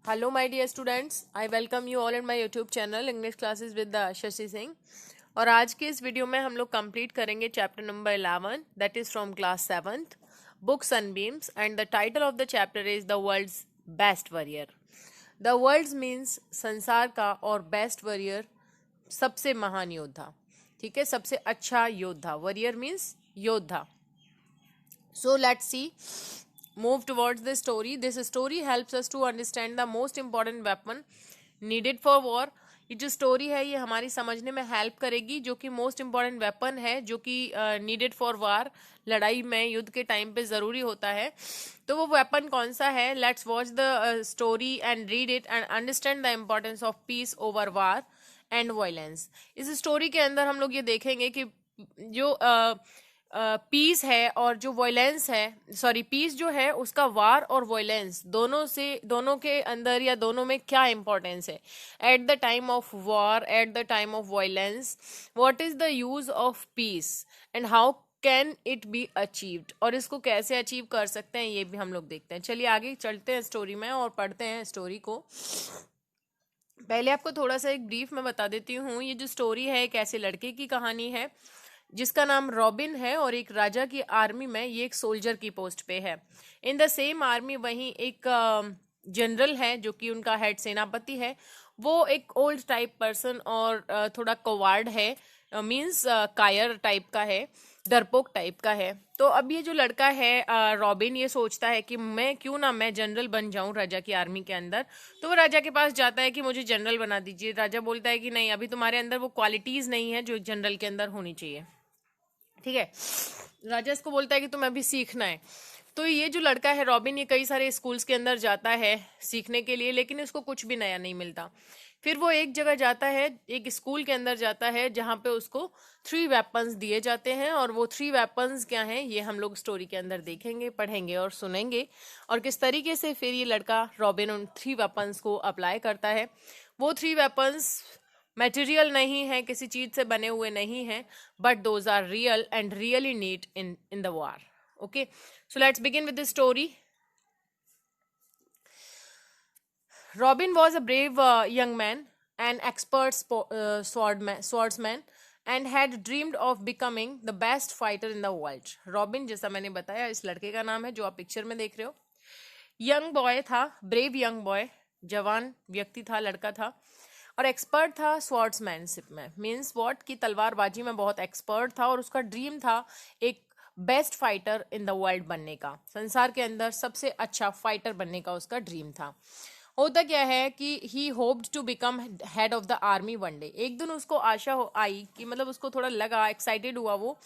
Hello, my dear students. I welcome you all in my YouTube channel English Classes with the Shashi Singh. और आज के इस video में हम लोग कंप्लीट करेंगे chapter number 11 that is from class 7th book Sunbeams and the title of the chapter is the world's best warrior. The world's means संसार का, और बेस्ट वॉरियर सबसे महान योद्धा। ठीक है, सबसे अच्छा योद्धा। वॉरियर मीन्स योद्धा। So let's see. Move towards the story. This story helps us to understand the most important weapon needed for war. ये जो स्टोरी है ये हमारी समझने में हेल्प करेगी, जो कि मोस्ट इम्पॉर्टेंट वेपन है, जो कि नीडेड फॉर वार, लड़ाई में, युद्ध के टाइम पे ज़रूरी होता है। तो वो वेपन कौन सा है? Let's watch the story and read it and understand the importance of peace over war and violence. इस स्टोरी के अंदर हम लोग ये देखेंगे कि जो पीस है और जो वॉयलेंस है, सॉरी पीस जो है उसका वार और वॉयलेंस दोनों के अंदर या दोनों में क्या इंपॉर्टेंस है। At the time of war, at the time of violence, what is the use of peace and how can it be achieved, और इसको कैसे अचीव कर सकते हैं ये भी हम लोग देखते हैं। चलिए आगे चलते हैं स्टोरी में और पढ़ते हैं स्टोरी को। पहले आपको थोड़ा सा एक ब्रीफ में बता देती हूँ। ये जो स्टोरी है एक ऐसे लड़के की कहानी है जिसका नाम रॉबिन है, और एक राजा की आर्मी में ये एक सोल्जर की पोस्ट पे है। इन द सेम आर्मी वहीं एक जनरल है जो कि उनका हेड सेनापति है। वो एक ओल्ड टाइप पर्सन और थोड़ा कवार्ड है, मींस कायर टाइप का है, डरपोक टाइप का है। तो अब ये जो लड़का है रॉबिन, ये सोचता है कि मैं क्यों ना मैं जनरल बन जाऊं राजा की आर्मी के अंदर। तो वो राजा के पास जाता है कि मुझे जनरल बना दीजिए। राजा बोलता है कि नहीं, अभी तुम्हारे अंदर वो क्वालिटीज नहीं है जो एक जनरल के अंदर होनी चाहिए। ठीक है, राजा इसको बोलता है कि तुम्हें अभी सीखना है। तो ये जो लड़का है रॉबिन, ये कई सारे स्कूल्स के अंदर जाता है सीखने के लिए, लेकिन इसको कुछ भी नया नहीं मिलता। फिर वो एक जगह जाता है, एक स्कूल के अंदर जाता है जहाँ पे उसको 3 वेपन्स दिए जाते हैं। और वो 3 वेपन्स क्या हैं ये हम लोग स्टोरी के अंदर देखेंगे, पढ़ेंगे और सुनेंगे, और किस तरीके से फिर ये लड़का रॉबिन उन 3 वेपन्स को अप्लाई करता है। वो 3 वेपन्स मटेरियल नहीं है, किसी चीज से बने हुए नहीं हैं, but those are real and really need in the war. Okay, so let's begin with the story. Robin was a brave young man, an expert swordsman, and had dreamed of becoming the best fighter in the world. Robin, जैसा मैंने बताया, इस लड़के का नाम है जो आप पिक्चर में देख रहे हो। यंग बॉय था, ब्रेव यंग बॉय, जवान व्यक्ति था, लड़का था, और एक्सपर्ट था स्वॉर्ड्समैनशिप में। मीन्स वॉट की तलवारबाजी में बहुत एक्सपर्ट था, और उसका ड्रीम था एक best fighter in the world बनने का। संसार के अंदर सबसे अच्छा फाइटर बनने का उसका ड्रीम था। होता क्या है कि he hoped to become head of the army one day. एक दिन उसको आशा आई कि, मतलब उसको थोड़ा लगा, एक्साइटेड हुआ वो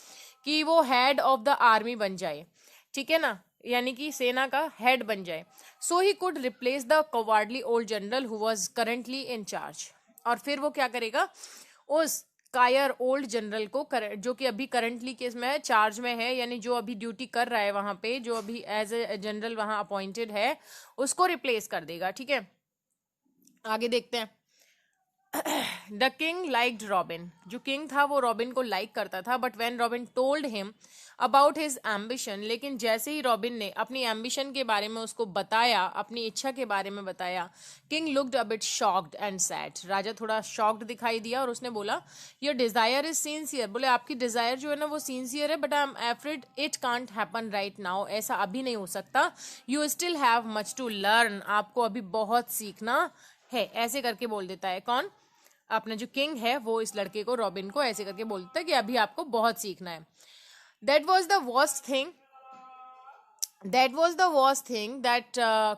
कि वो हेड ऑफ द आर्मी बन जाए। ठीक है ना, यानी कि सेना का हेड बन जाए। So he could replace the cowardly old general who was currently in charge. और फिर वो क्या करेगा, उस कायर ओल्ड जनरल को जो कि अभी करंटली केस में चार्ज में है, यानी जो अभी ड्यूटी कर रहा है वहां पे, जो अभी एज ए जनरल वहां अपॉइंटेड है, उसको रिप्लेस कर देगा। ठीक है, आगे देखते हैं। The king liked robin. जो किंग था वो रॉबिन को लाइक करता था, but when robin told him about his ambition, लेकिन जैसे ही रॉबिन ने अपनी एम्बिशन के बारे में उसको बताया, अपनी इच्छा के बारे में बताया, king looked a bit shocked and sad. राजा थोड़ा शॉक्ड दिखाई दिया और उसने बोला, योर डिजायर इज सिंसियर। बोले आपकी डिजायर जो है ना वो सिंसियर है, but I am afraid it can't happen right now. ऐसा अभी नहीं हो सकता। You still have much to learn. आपको अभी बहुत सीखना है। ऐसे करके बोल देता है कौन? अपना जो किंग है वो इस लड़के को, रॉबिन को, ऐसे करके बोलता है कि अभी आपको बहुत सीखना है। That was the worst thing that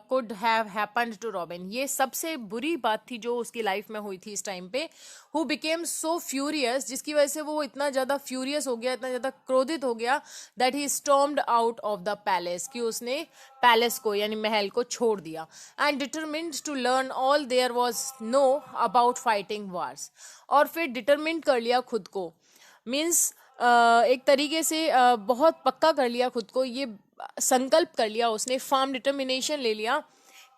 could have happened to Robin. ये सबसे बुरी बात थी जो उसकी लाइफ में हुई थी इस टाइम पे। हु बिकेम सो फ्यूरियस, जिसकी वजह से वो इतना ज्यादा फ्यूरियस हो गया, इतना ज्यादा क्रोधित हो गया, that he stormed out of the palace, कि उसने पैलेस को यानी महल को छोड़ दिया। And determined to learn all there was no about fighting wars. और फिर डिटरमिन्ड कर लिया खुद को, मीन्स एक तरीके से बहुत पक्का कर लिया खुद को, ये संकल्प कर लिया उसने, फार्म डिटर्मिनेशन ले लिया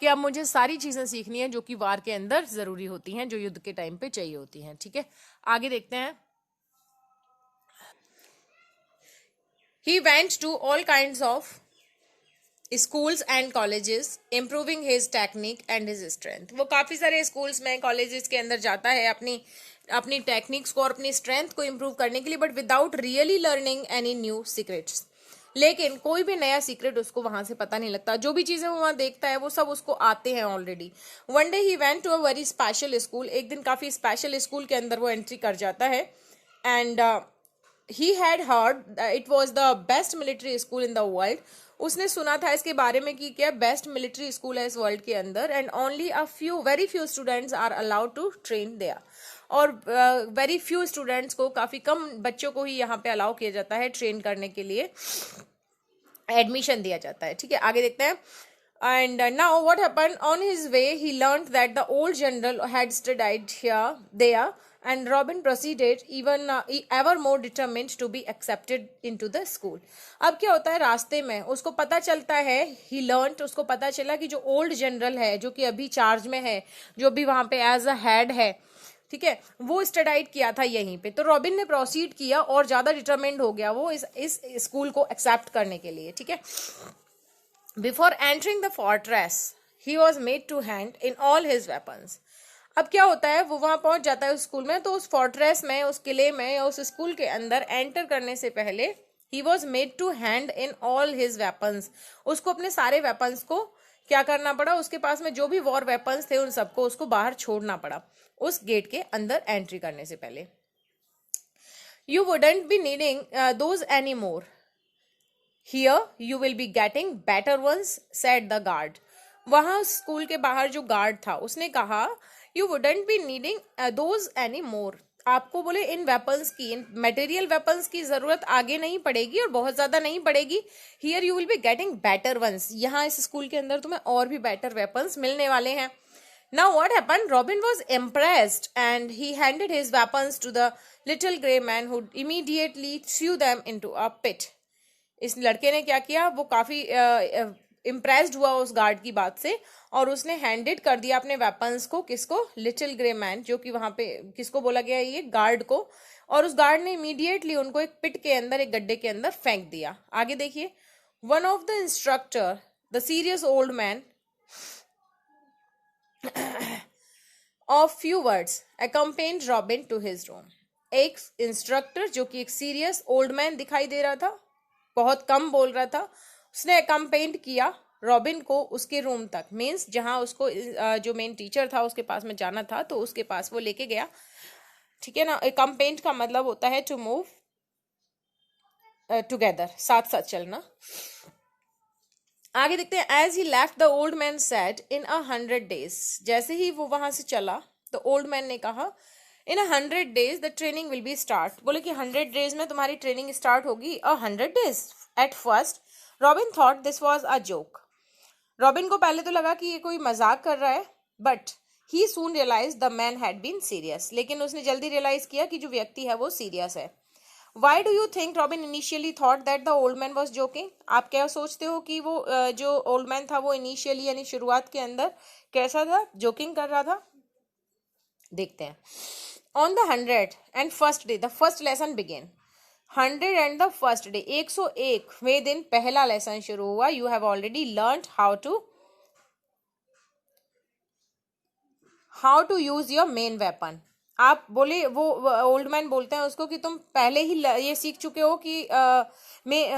कि अब मुझे सारी चीजें सीखनी है जो कि वार के अंदर जरूरी होती हैं, जो युद्ध के टाइम पे चाहिए होती हैं। ठीक है, आगे देखते हैं। He went to all kinds of schools and colleges, improving his technique and his strength. वो काफी सारे schools में colleges के अंदर जाता है अपनी टेक्निक्स को और अपनी स्ट्रेंथ को इम्प्रूव करने के लिए, but without really learning any new secrets. लेकिन कोई भी नया सीक्रेट उसको वहां से पता नहीं लगता. जो भी चीजें वो वहां देखता है वो सब उसको आते हैं already. One day he went to a very special school. एक दिन काफी स्पेशल स्कूल के अंदर वो एंट्री कर जाता है. And he had heard it was the best military school in the world. उसने सुना था इसके बारे में कि क्या बेस्ट मिलिट्री स्कूल है इस वर्ल्ड के अंदर. And only a few very few students are allowed to train there. और वेरी फ्यू स्टूडेंट्स को, काफी कम बच्चों को ही यहाँ पे अलाउ किया जाता है ट्रेन करने के लिए, एडमिशन दिया जाता है. ठीक है, आगे देखते हैं. And now what happened on his way he learned that the old general had studied here there. And Robin proceeded even ever more determined to be accepted into the school. अब क्या होता है, रास्ते में उसको पता चलता है, he learned, उसको पता चला कि जो ओल्ड जनरल है, जो कि अभी चार्ज में है, जो भी वहां पे एज अ हेड है, ठीक है, वो स्टडीड किया था यहीं पे. तो रॉबिन ने प्रोसीड किया और ज्यादा डिटरमिन्ड हो गया वो इस स्कूल को एक्सेप्ट करने के लिए. ठीक है. Before entering the fortress he was made to hand in all his weapons. अब क्या होता है, वो वहां पहुंच जाता है उस स्कूल में, तो उस फोर्ट्रेस में, उस किले में या उस स्कूल के अंदर एंटर करने से पहले he was made to hand in all his weapons. उसको अपने सारे वेपन्स को क्या करना पड़ा, उसके पास में जो भी वॉर वेपन्स थे उन सबको उसको बाहर छोड़ना पड़ा उस गेट के अंदर एंट्री करने से पहले. You wouldn't be needing those any more, here you will be getting better once, said the guard. वहां स्कूल के बाहर जो गार्ड था उसने कहा, you wouldn't be needing those any more. आपको बोले इन वेपन्स की, इन मटेरियल वेपन्स की जरूरत आगे नहीं पड़ेगी और बहुत ज्यादा नहीं पड़ेगी. Here you will be getting better once. यहाँ इस स्कूल के अंदर तुम्हें और भी बेटर वेपन्स मिलने वाले हैं. Now what happened, Robin was impressed and he handed his weapons to the little grey man who immediately threw them into a pit. इस लड़के ने क्या किया, वो काफी इम्प्रेस्ड हुआ उस गार्ड की बात से और उसने हैंडेड कर दिया अपने वेपन्स को. किसको, लिटिल ग्रे मैन, जो कि वहां पे किसको बोला गया, ये गार्ड को. और उस गार्ड ने इमीडिएटली उनको एक पिट के अंदर, एक गड्ढे के अंदर फेंक दिया. आगे देखिए. One of the instructor, the serious old man of few words accompanied Robin to his room. एक इंस्ट्रक्टर जो कि एक सीरियस ओल्ड मैन दिखाई दे रहा था, बहुत कम बोल रहा था, उसने अकम्पेंड किया रॉबिन को उसके रूम तक. मीन्स जहां उसको जो मेन टीचर था उसके पास में जाना था तो उसके पास वो लेके गया. ठीक है ना. अकम्पेंड का मतलब होता है टू मूव टुगेदर, साथ साथ चलना. आगे देखते हैं. As he left the old man said, in 100 days. जैसे ही वो वहां से चला तो ओल्ड मैन ने कहा, इन 100 days the training will be start. बोले कि 100 days में तुम्हारी ट्रेनिंग स्टार्ट होगी. 100 days. At first robin thought this was a joke. Robin को पहले तो लगा कि ये कोई मजाक कर रहा है, but he soon realize the man had been serious. लेकिन उसने जल्दी रियलाइज किया कि जो व्यक्ति है वो सीरियस है. Why do you think robin initially thought that the old man was joking. आप क्या सोचते हो कि वो जो ओल्ड मैन था वो इनिशियली यानी शुरुआत के अंदर कैसा था, जोकिंग कर रहा था. देखते हैं. On the 101st day the first lesson began. 100 and the first day, 101वें दिन पहला लेसन शुरू हुआ. You have already learn how to use your main weapon. आप बोले, वो ओल्ड मैन बोलते हैं उसको कि तुम पहले ही ये सीख चुके हो कि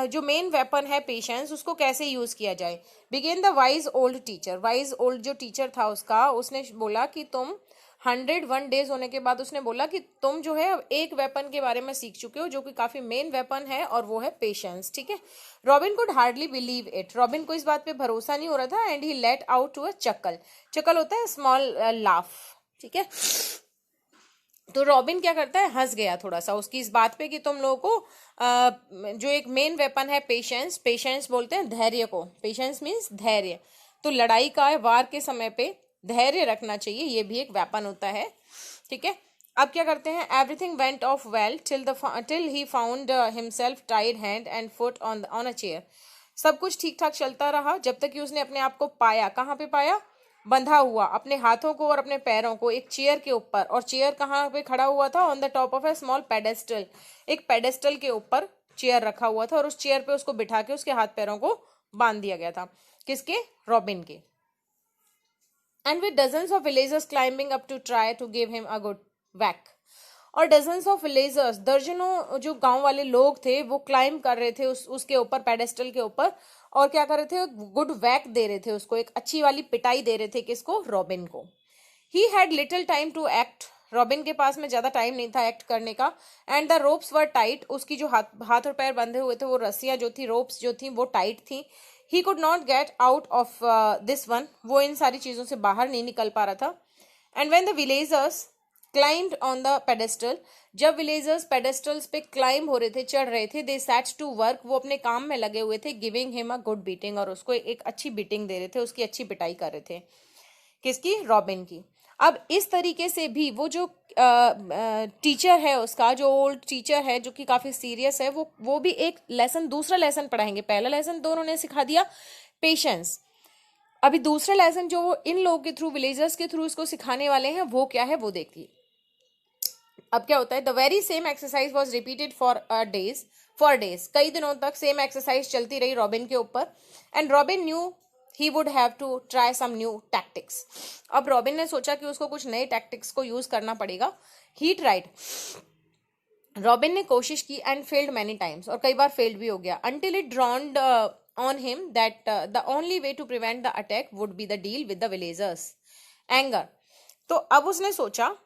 जो मेन वेपन है पेशेंस, उसको कैसे यूज किया जाए. Began the wise old teacher. Wise old जो टीचर था उसका, उसने बोला कि तुम 101 days होने के बाद उसने बोला कि तुम जो है एक वेपन के बारे में सीख चुके हो जो कि काफी मेन वेपन है और वो है पेशेंस. ठीक है. Robin could hardly believe it. Robin को इस बात पे भरोसा नहीं हो रहा था. And he let out to a chuckle. Chuckle होता है स्मॉल लाफ. ठीक है. तो रॉबिन क्या करता है, हंस गया थोड़ा सा उसकी इस बात पे कि तुम लोगों को जो एक मेन वेपन है पेशेंस, पेशेंस बोलते हैं धैर्य को. पेशेंस मीन्स धैर्य. तो लड़ाई का, वार के समय पे धैर्य रखना चाहिए, ये भी एक वेपन होता है. ठीक है. अब क्या करते हैं. Everything went off well till he found himself tied hand and foot on a chair. सब कुछ ठीक ठाक चलता रहा जब तक कि उसने अपने आप को पाया. कहाँ पे पाया, बंधा हुआ अपने हाथों को और अपने पैरों को एक चेयर के ऊपर. और चेयर कहाँ पे खड़ा हुआ था, on the top of A small pedestal. एक पेडेस्टल के ऊपर चेयर रखा हुआ था और उस चेयर पे उसको बिठा के उसके हाथ पैरों को बांध दिया गया था। किसके? रॉबिन के। And with dozens of villagers climbing up to try to give him a good whack. और डजन्स ऑफ विलेजर्स, दर्जनों जो गांव वाले लोग थे वो क्लाइंब कर रहे थे उसके ऊपर, पेडेस्टल के ऊपर, और क्या कर रहे थे? गुड वैक दे रहे थे उसको, एक अच्छी वाली पिटाई दे रहे थे। किसको? रॉबिन को। He had little time to act, Robin के पास में ज्यादा टाइम नहीं था एक्ट करने का। And the ropes were tight, उसकी जो हाथ और पैर बंधे हुए थे, वो रस्सियां जो थी, रोप्स जो थी, वो टाइट थी। He could not get out of this one, वो इन सारी चीजों से बाहर नहीं निकल पा रहा था। And when the villagers climbed on the pedestal, जब विलेजर्स पेडेस्टल्स पे क्लाइम हो रहे थे, चढ़ रहे थे, दे सैट टू वर्क, वो अपने काम में लगे हुए थे, giving him a good beating, और उसको एक अच्छी बीटिंग दे रहे थे, उसकी अच्छी पिटाई कर रहे थे। किसकी? रॉबिन की। अब इस तरीके से भी वो जो टीचर है उसका, जो ओल्ड टीचर है, जो कि काफी सीरियस है, वो भी एक लेसन, दूसरा लेसन पढ़ाएंगे। पहला लेसन तो उन्होंने सिखा दिया पेशेंस, अभी दूसरा लेसन जो वो इन लोगों के थ्रू, विलेजर्स के थ्रू इसको सिखाने वाले हैं, वो क्या है वो देखिए। अब क्या होता है? The very same exercise was repeated for days, कई दिनों तक सेम एक्सरसाइज चलती रही रॉबिन के ऊपर। And Robin knew he would have to try some new tactics. अब रॉबिन ने सोचा कि उसको कुछ नए टैक्टिक्स को यूज करना पड़ेगा। ही ट्राइड, रॉबिन ने कोशिश की, एंड फेल्ड मैनी टाइम्स, और कई बार फेल्ड भी हो गया। Until it dawned on him that the only way to prevent the attack would be the deal with the villagers anger. तो अब उसने सोचा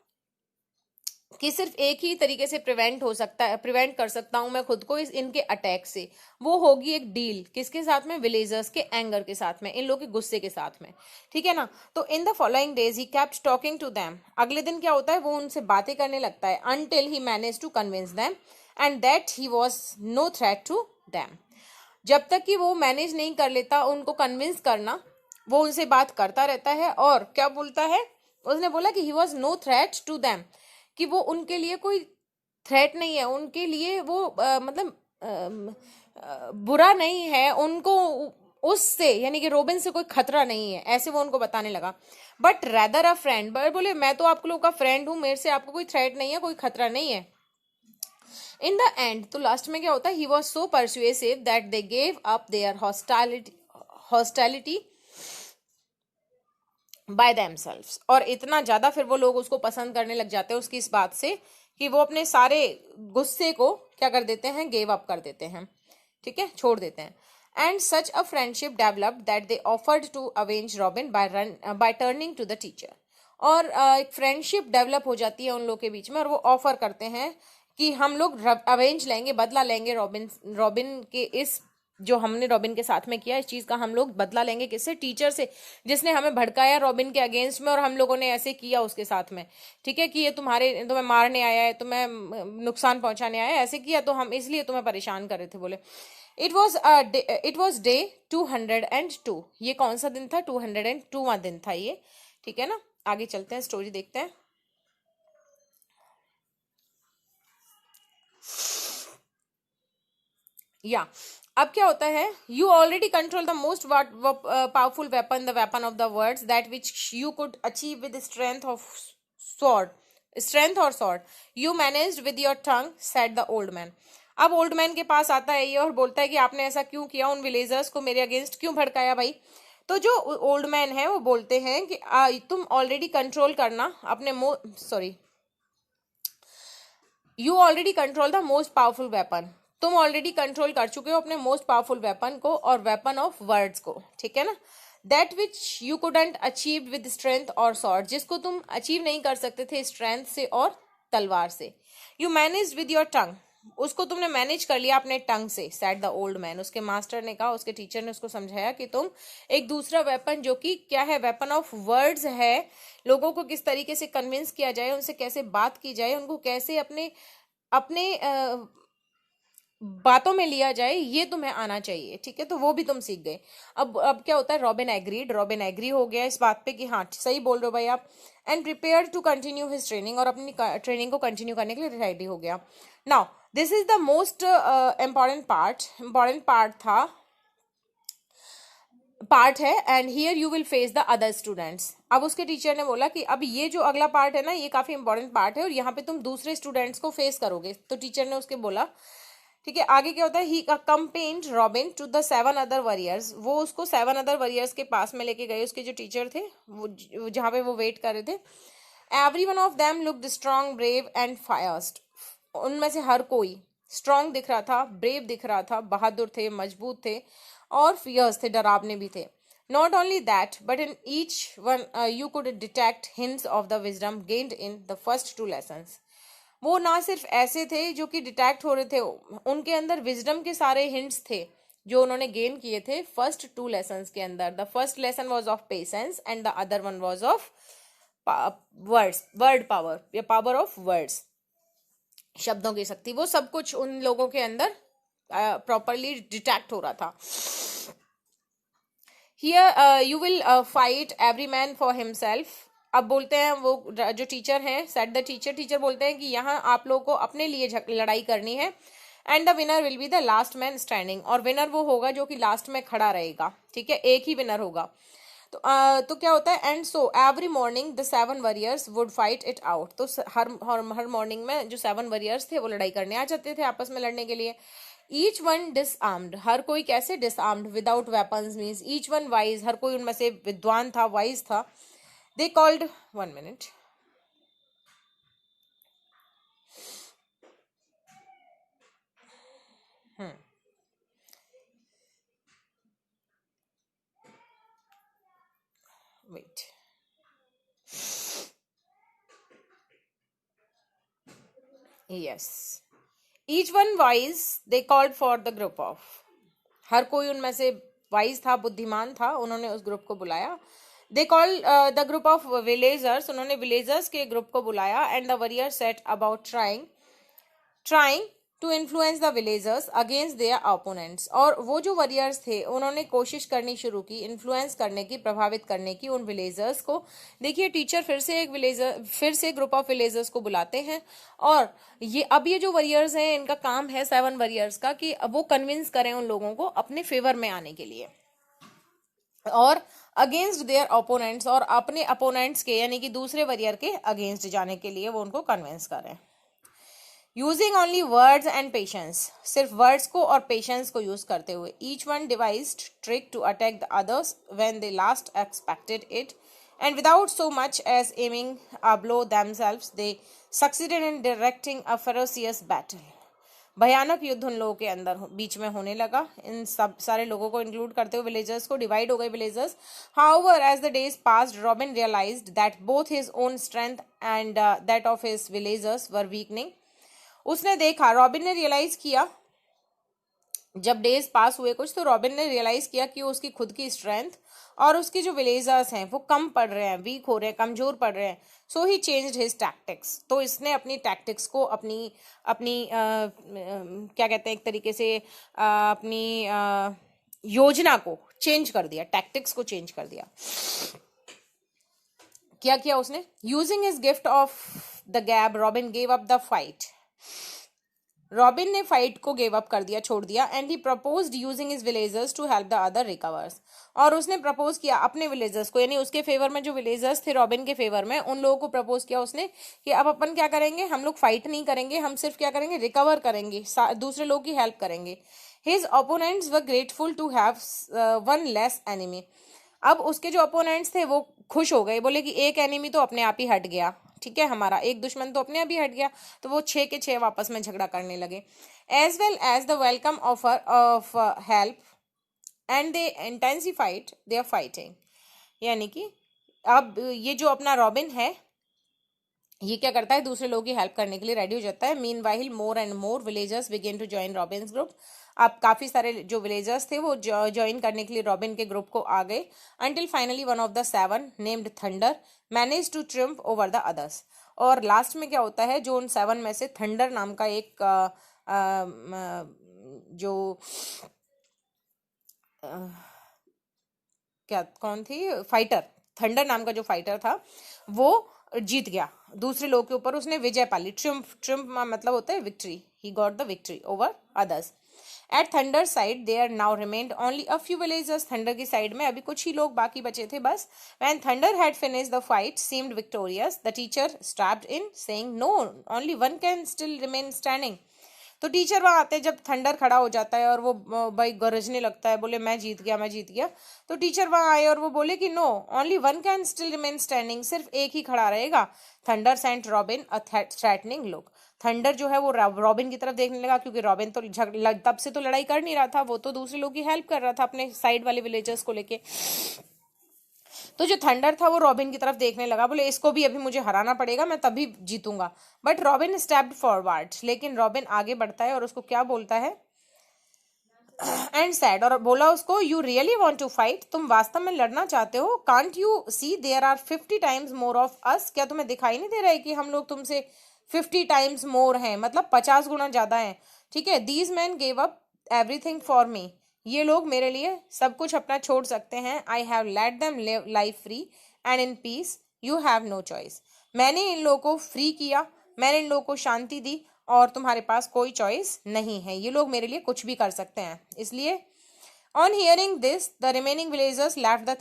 कि सिर्फ एक ही तरीके से प्रिवेंट कर सकता हूं मैं खुद को इनके अटैक से, वो होगी एक डील। किसके साथ में? विलेजर्स के एंगर के साथ में, इन लोगों के गुस्से के साथ में, ठीक है ना। तो in the following days he kept talking to them, अगले दिन क्या होता है? वो उनसे बातें करने लगता है। Until he manage to convince them and that he was no threat to them, जब तक कि वो मैनेज नहीं कर लेता उनको कन्विंस करना, वो उनसे बात करता रहता है। और क्या बोलता है? उसने बोला कि he was no threat to them, कि वो उनके लिए कोई थ्रेट नहीं है, उनके लिए वो बुरा नहीं है, उनको उससे, यानी कि रॉबिन से कोई खतरा नहीं है, ऐसे वो उनको बताने लगा। But rather a friend, but बोले मैं तो आप लोगों का फ्रेंड हूं, मेरे से आपको कोई थ्रेट नहीं है, कोई खतरा नहीं है। इन द एंड, तो लास्ट में क्या होता है? He was so persuasive that they gave up their hostility by themselves, और इतना ज्यादा फिर वो लोग उसको पसंद करने लग जाते हैं उसकी इस बात से कि वो अपने सारे गुस्से को क्या कर देते हैं? गेव अप कर देते हैं, ठीक है, छोड़ देते हैं। And such a friendship developed that they offered to avenge Robin by turning to the teacher, और एक फ्रेंडशिप डेवलप हो जाती है उन लोग के बीच में, और वो ऑफर करते हैं कि हम लोग अवेंज लेंगे, बदला लेंगे रॉबिन के इस, जो हमने रॉबिन के साथ में किया, इस चीज का हम लोग बदला लेंगे। किससे? टीचर से, जिसने हमें भड़काया रॉबिन के अगेंस्ट में, और हम लोगों ने ऐसे किया उसके साथ में, ठीक है, कि ये तुम्हें मारने आया है, तुम्हें नुकसान पहुंचाने आया है, ऐसे किया, तो हम इसलिए तुम्हें परेशान कर रहे थे। बोले इट वॉज डे 202, ये कौन सा दिन था? 202वां दिन था ये, ठीक है ना। आगे चलते हैं, स्टोरी देखते हैं। या अब क्या होता है? You already control the most powerful weapon, the weapon of the words that which you could achieve with strength or sword you managed with your tongue, said the old man. अब old man के पास आता है ये और बोलता है कि आपने ऐसा क्यों किया, उन विलेजर्स को मेरे अगेंस्ट क्यों भड़काया भाई? तो जो ओल्ड मैन है वो बोलते हैं कि तुम ऑलरेडी कंट्रोल करना अपने you already control the most powerful weapon, तुम ऑलरेडी कंट्रोल कर चुके हो अपने मोस्ट पावरफुल वेपन को और वेपन ऑफ वर्ड्स को, ठीक है ना। That which you couldn't achieve with strength और सॉर्ड, जिसको तुम अचीव नहीं कर सकते थे स्ट्रेंथ से और तलवार से। यू मैनेज विद योर टंग, उसको तुमने मैनेज कर लिया अपने टंग से, सेड द ओल्ड मैन। उसके मास्टर ने कहा, उसके टीचर ने उसको समझाया कि तुम एक दूसरा वेपन, जो कि क्या है? वेपन ऑफ वर्ड्स है, लोगों को किस तरीके से कन्विंस किया जाए, उनसे कैसे बात की जाए, उनको कैसे अपने अपने बातों में लिया जाए, ये तुम्हें आना चाहिए, ठीक है। तो वो भी तुम सीख गए। अब क्या होता है? रॉबिन एग्री हो गया इस बात पे कि हाँ सही बोल रहे हो भाई आप, and prepare to continue his training, और अपनी ट्रेनिंग को कंटिन्यू करने के लिए रेडी हो गया। Now this is the most important part है, and here you will face the other students. अब उसके टीचर ने बोला कि अब ये जो अगला पार्ट है ना, ये काफी इंपॉर्टेंट पार्ट है, और यहाँ पे तुम दूसरे स्टूडेंट्स को फेस करोगे। तो टीचर ने उसके बोला, ठीक है, आगे क्या होता है, he accompanied Robin to the 7 other warriors, वो उसको 7 अदर वॉरियर्स के पास में लेके गए, उसके जो टीचर थे वो जहाँ पे वो वेट कर रहे थे. Every one of them looked strong, brave and fierce. उनमें से हर कोई स्ट्रॉन्ग दिख रहा था, ब्रेव दिख रहा था, बहादुर थे, मजबूत थे, और फियर्स थे, डरावने भी थे. Not only that, but in each one you could detect hints of the wisdom gained in the first 2 lessons. वो ना सिर्फ ऐसे थे जो कि डिटेक्ट हो रहे थे, उनके अंदर विजडम के सारे हिंट्स थे जो उन्होंने गेन किए थे फर्स्ट 2 लेसन्स के अंदर. The first lesson was of patience and the other one was of word power, या पावर ऑफ वर्ड्स, शब्दों की शक्ति. वो सब कुछ उन लोगों के अंदर प्रॉपरली डिटेक्ट हो रहा था. Here you will fight every man for himself. अब बोलते हैं वो जो टीचर हैं, सेट द टीचर बोलते हैं कि यहाँ आप लोगों को अपने लिए लड़ाई करनी है. And the winner will be the last man standing, और विनर वो होगा जो कि लास्ट में खड़ा रहेगा. ठीक है, एक ही विनर होगा. तो क्या होता है, and so every morning the 7 warriors would fight it out. तो हर मॉर्निंग में जो 7 वॉरियर्स थे वो लड़ाई करने आ जाते थे आपस में लड़ने के लिए. ईच वन डिसआर्म्ड, हर कोई कैसे disarmed, without weapons means each one wise, हर कोई उनमें से विद्वान था, वाइज था. They called 1 minute. Wait, yes, each one wise they called for the group of, हर कोई उनमें से वाइज था, बुद्धिमान था, उन्होंने उस ग्रुप को बुलाया. They call the group of villagers, उन्होंने विलेजर्स के ग्रुप को बुलाया. And the warrior set about trying to influence the villagers against their opponents. और वो जो वॉरियर्स थे उन्होंने कोशिश करनी शुरू की इन्फ्लुएंस करने की, प्रभावित करने की उन विलेजर्स को. देखिए टीचर फिर से ग्रुप ऑफ विलेजर्स को बुलाते हैं, और ये जो वॉरियर्स हैं इनका काम है 7 वॉरियर्स का कि वो कन्विंस करें उन लोगों को अपने फेवर में आने के लिए, और अगेंस्ट देयर ओपोनेंट्स, और अपने अपोनेंट्स के यानी कि दूसरे वॉरियर के अगेंस्ट जाने के लिए वो उनको कन्विंस करें. Using only words and patience, सिर्फ वर्ड्स को और पेशेंस को यूज करते हुए. Each one devised trick to attack the others when they last expected it, and without so much as aiming a blow themselves they succeeded in directing a ferocious battle. भयानक युद्ध उन लोगों के अंदर बीच में होने लगा, इन सब सारे लोगों को इंक्लूड करते हुए विलेजर्स को. डिवाइड हो गए villagers. However as the days passed Robin realized that both his own strength and that of his villagers were weakening. उसने देखा, रॉबिन ने रियलाइज किया, जब डेज पास हुए कुछ, तो रॉबिन ने रियलाइज किया कि उसकी खुद की स्ट्रेंथ और उसकी जो विलेजर्स हैं वो कम पड़ रहे हैं, वीक हो रहे हैं, कमजोर पड़ रहे हैं. सो ही चेंज्ड हिज टैक्टिक्स, तो इसने अपनी टैक्टिक्स को अपनी क्या कहते हैं एक तरीके से अपनी योजना को चेंज कर दिया, टैक्टिक्स को चेंज कर दिया. क्या किया उसने, using his gift of the gab Robin gave up the fight. Robin ने फाइट को गिव अप कर दिया, छोड़ दिया. And he proposed using his villagers to help the other recovers, और उसने प्रपोज किया अपने विलेजर्स को, यानी उसके फेवर में जो विलेजर्स थे रॉबिन के फेवर में, उन लोगों को प्रपोज किया उसने कि अब अपन क्या करेंगे, हम लोग फाइट नहीं करेंगे, हम सिर्फ क्या करेंगे, रिकवर करेंगे, दूसरे लोग की हेल्प करेंगे. His opponents were grateful to have 1 less enemy. अब उसके जो ओपोनेंट्स थे वो खुश हो गए, बोले कि एक एनिमी तो अपने आप ही हट गया. ठीक है, हमारा एक दुश्मन तो अपने आप ही हट गया. तो वो 6 के 6 वापस में झगड़ा करने लगे. As well as the welcome offer of help and they intensified their fighting. यानी कि अब ये जो अपना रॉबिन है ये क्या करता है, दूसरे लोगों की हेल्प करने के लिए रेडी हो जाता है. Meanwhile more and more villagers began to join Robin's group. अब काफी सारे जो विलेजर्स थे वो ज्वाइन करने के लिए रॉबिन के ग्रुप को आ गए. Until finally one of the 7 named Thunder manage to triumph over the others. और लास्ट में क्या होता है, जो उन 7 में से थंडर नाम का एक जो क्या कौन थी फाइटर, थंडर नाम का जो फाइटर था वो जीत गया दूसरे लोग के ऊपर, उसने विजय पाली. ट्रिम्फ मतलब होता है victory. He got the victory over others. At Thunder side there now remained only a few villagers. Thunder की साइड में अभी कुछ ही लोग बाकी बचे थे बस. When Thunder had finished the fight seemed victorious the teacher stepped in saying no only 1 can still remain standing. तो टीचर वहां आते हैं जब थंडर खड़ा हो जाता है और वो भाई गरजने लगता है, बोले मैं जीत गया मैं जीत गया। तो टीचर वहां आए और वो बोले कि no, only one can still remain standing, सिर्फ एक ही खड़ा रहेगा। Thunder sent Robin a threatening look. Thunder जो है वो रॉबिन की तरफ देखने लगा, क्योंकि रॉबिन तो तब से तो लड़ाई कर नहीं रहा था, वो तो दूसरे लोग की हेल्प कर रहा था अपने साइड वाले विलेजर्स को लेके। तो जो थंडर था वो रॉबिन की तरफ देखने लगा, बोले इसको भी अभी मुझे हराना पड़ेगा, मैं तभी जीतूंगा। बट रॉबिन स्टेप्ड फॉरवर्ड, लेकिन रॉबिन आगे बढ़ता है और उसको क्या बोलता है, एंड सैड, और बोला उसको, you really want to fight, तुम वास्तव में लड़ना चाहते हो? Can't you see there are 50 times more of us, क्या तुम्हें दिखाई नहीं दे रहा है कि हम लोग तुमसे 50 टाइम्स मोर हैं, मतलब 50 गुना ज्यादा हैं। ठीक है, these man gave up everything for me, ये लोग मेरे लिए सब कुछ अपना छोड़ सकते हैं। I have let them live life free and in peace, you have no choice, मैंने इन लोगों को फ्री किया, मैंने इन लोगों को शांति दी, और तुम्हारे पास कोई चॉइस नहीं है, ये लोग मेरे लिए कुछ भी कर सकते हैं। इसलिए on hearing this the remaining villagers left the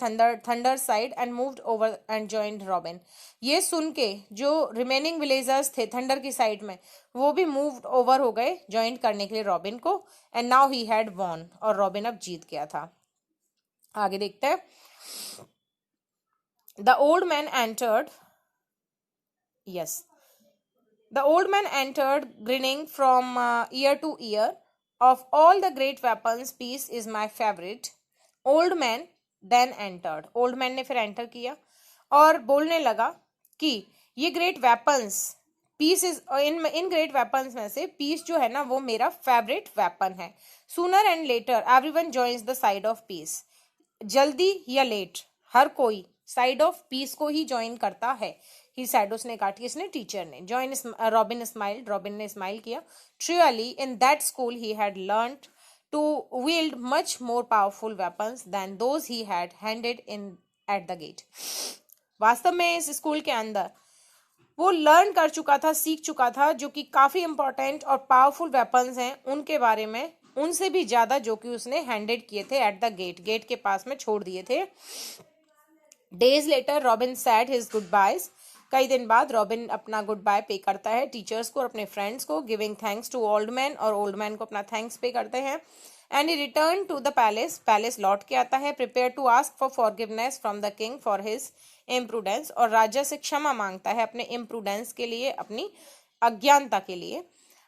thunder side and moved over and joined robin. ये सुन के जो रिमेनिंग विलेजर्स थे थंडर की साइड में, वो भी मूव्ड ओवर हो गए ज्वाइन करने के लिए रॉबिन को। And now he had won, और रॉबिन अब जीत गया था। आगे देखते हैं। The old man entered, yes, the old man entered, grinning from ear to ear. Of all the great weapons, peace is my favorite. Old man then entered. Old man ने फिर enter किया और बोलने लगा कि ये great weapons, peace is in great weapons में से पीस जो है ना वो मेरा फेवरेट वेपन है। Sooner and later everyone joins the side of peace, जल्दी या लेट हर कोई साइड ऑफ पीस को ही ज्वाइन करता है। ही सैड, उसने कहा, किसने? टीचर ने। जॉइन रॉबिन स्माइल्ड, रॉबिन ने स्माइल किया। Truly in that school he had learned to wield much more powerful weapons than those he had handed in at the gate. वास्तव में इस स्कूल के अंदर वो लर्न कर चुका था, सीख चुका था, जो कि काफी इंपॉर्टेंट और पावरफुल वेपन्स हैं उनके बारे में, उनसे भी ज्यादा जो कि उसने हैंडेड किए थे एट द गेट, गेट के पास में छोड़ दिए थे। Days later robin sad his good boys, कई दिन बाद रॉबिन अपना गुड बाय पे करता है टीचर्स को और अपने फ्रेंड्स को, giving thanks to old man, और ओल्ड मैन को अपना थैंक्स पे करते हैं। And he return to the palace, palace लौट के आता है। Prepare to ask for forgiveness from the king for his imprudence, और राजा से क्षमा मांगता है अपने इम्प्रूडेंस के लिए, अपनी अज्ञानता के लिए।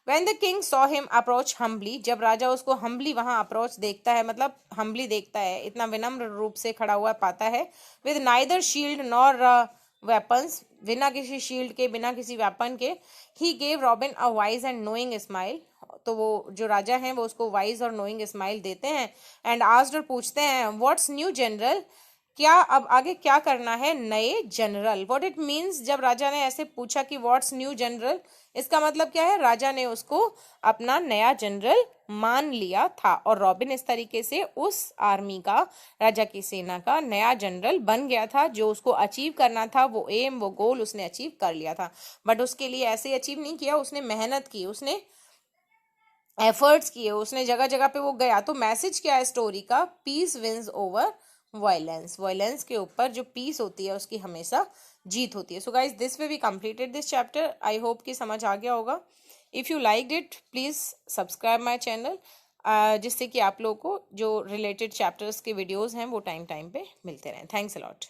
When the king saw him approach humbly, जब राजा उसको humbly वहां अप्रोच देखता है, मतलब humbly देखता है, इतना विनम्र रूप से खड़ा हुआ पाता है। With neither shield nor weapons, बिना किसी शील्ड के, बिना किसी वेपन के, he gave Robin a wise and knowing smile, तो वो जो राजा हैं वो उसको वाइज और नोइंग स्माइल देते हैं। एंड आस्क्ड, और पूछते हैं, व्हाट्स न्यू जनरल, क्या अब आगे क्या करना है नए जनरल। व्हाट इट मीन्स, जब राजा ने ऐसे पूछा कि व्हाट्स न्यू जनरल, इसका मतलब क्या है, राजा ने उसको अपना नया जनरल मान लिया था, और रॉबिन इस तरीके से उस आर्मी का, राजा की सेना का नया जनरल बन गया था। जो उसको अचीव करना था, वो एम, वो गोल उसने अचीव कर लिया था। बट उसके लिए ऐसे अचीव नहीं किया, उसने मेहनत की, उसने एफर्ट्स किए, उसने जगह जगह पे वो गया। तो मैसेज क्या है स्टोरी का, peace wins over violence, violence के ऊपर जो पीस होती है उसकी हमेशा जीत होती है। So guys, this way we completed this chapter. I hope कि समझ आ गया होगा। If you liked it, please subscribe my channel, जिससे कि आप लोगों को जो रिलेटेड चैप्टर्स के वीडियोज़ हैं वो टाइम टाइम पे मिलते रहें। Thanks a lot.